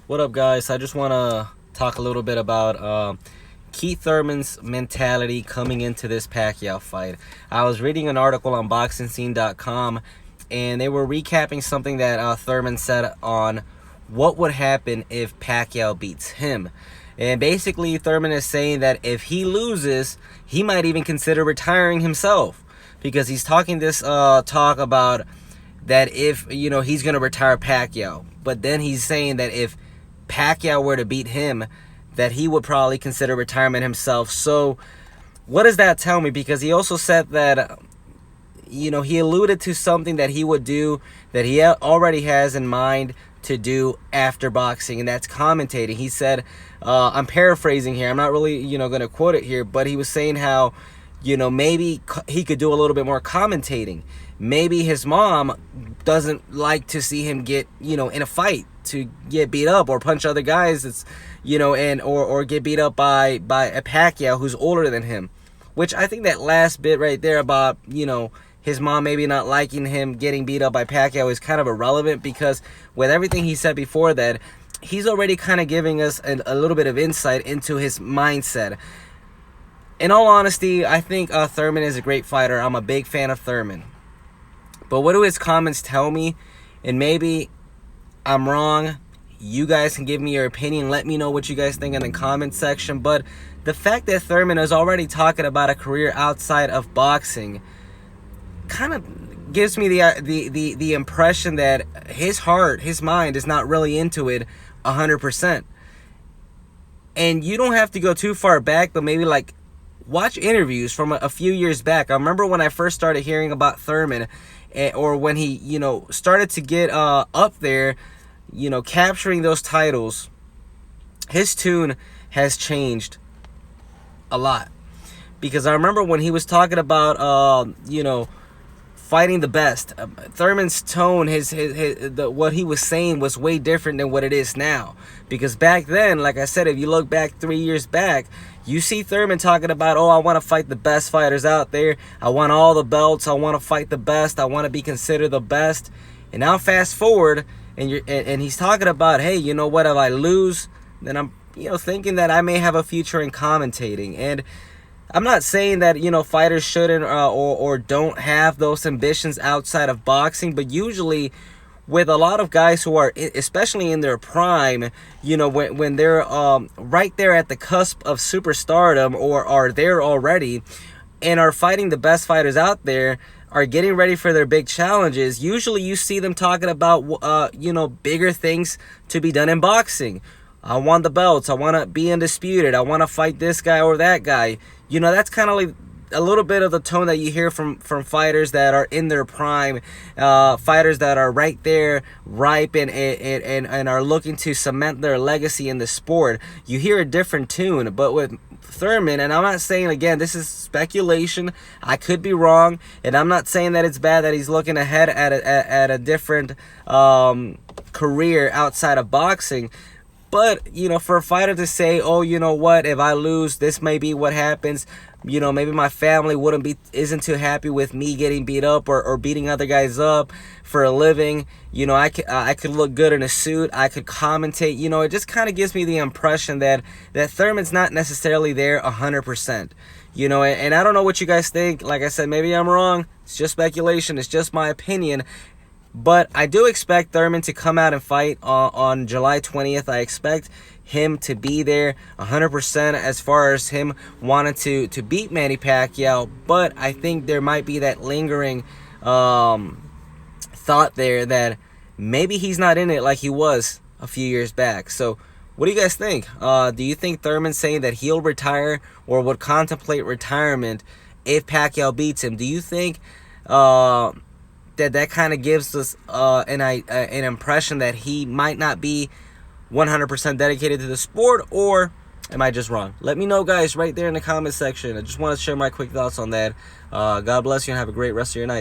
What up, guys? I just want to talk a little bit about Keith Thurman's mentality coming into this Pacquiao fight. I was reading an article on BoxingScene.com, and they were recapping something that Thurman said on what would happen if Pacquiao beats him. And basically, Thurman is saying that if he loses, he might even consider retiring himself, because he's talking this talk about that if, he's going to retire Pacquiao. But then he's saying that if Pacquiao were to beat him, that he would probably consider retirement himself. So what does that tell me? Because he also said that, he alluded to something that he would do, that he already has in mind to do after boxing, and that's commentating. He said, I'm paraphrasing here, I'm not really, going to quote it here, but he was saying how, maybe he could do a little bit more commentating. Maybe his mom doesn't like to see him get, in a fight, to get beat up or punch other guys. It's, or get beat up by a Pacquiao who's older than him. Which I think that last bit right there about, his mom maybe not liking him getting beat up by Pacquiao is kind of irrelevant, because with everything he said before that, he's already kind of giving us a little bit of insight into his mindset. In all honesty, I think Thurman is a great fighter. I'm a big fan of Thurman. But what do his comments tell me? And maybe I'm wrong. You guys can give me your opinion. Let me know what you guys think in the comment section. But the fact that Thurman is already talking about a career outside of boxing kind of gives me the impression that his heart, his mind is not really into it 100%. And you don't have to go too far back, but maybe like watch interviews from a few years back. I remember when I first started hearing about Thurman, or when he, started to get up there, capturing those titles, his tune has changed a lot. Because I remember when he was talking about, fighting the best, Thurman's tone, what he was saying was way different than what it is now. Because back then, like I said, if you look back 3 years back, you see Thurman talking about, I want to fight the best fighters out there. I want all the belts. I want to fight the best. I want to be considered the best. And now fast forward, and he's talking about, hey, you know what? If I lose, then I'm, thinking that I may have a future in commentating. And I'm not saying that, fighters shouldn't or don't have those ambitions outside of boxing, but usually with a lot of guys who are, especially in their prime, when they're right there at the cusp of superstardom, or are there already and are fighting the best fighters out there, are getting ready for their big challenges, usually you see them talking about, bigger things to be done in boxing. I want the belts. I want to be undisputed. I want to fight this guy or that guy. That's kind of like a little bit of the tone that you hear from fighters that are in their prime, fighters that are right there, ripe, and are looking to cement their legacy in the sport. You hear a different tune. But with Thurman, and I'm not saying, again, this is speculation, I could be wrong, and I'm not saying that it's bad that he's looking ahead at a different career outside of boxing. But, for a fighter to say, you know what, if I lose, this may be what happens. Maybe my family isn't too happy with me getting beat up or beating other guys up for a living. I could look good in a suit. I could commentate. It just kind of gives me the impression that Thurman's not necessarily there 100%. And I don't know what you guys think. Like I said, maybe I'm wrong. It's just speculation. It's just my opinion. But I do expect Thurman to come out and fight on July 20th. I expect him to be there 100% as far as him wanting to beat Manny Pacquiao. But I think there might be that lingering thought there that maybe he's not in it like he was a few years back. So what do you guys think? Do you think Thurman's saying that he'll retire or would contemplate retirement if Pacquiao beats him? Do you think that kind of gives us an impression that he might not be 100% dedicated to the sport, or am I just wrong? Let me know, guys, right there in the comment section. I just want to share my quick thoughts on that. God bless you and have a great rest of your night.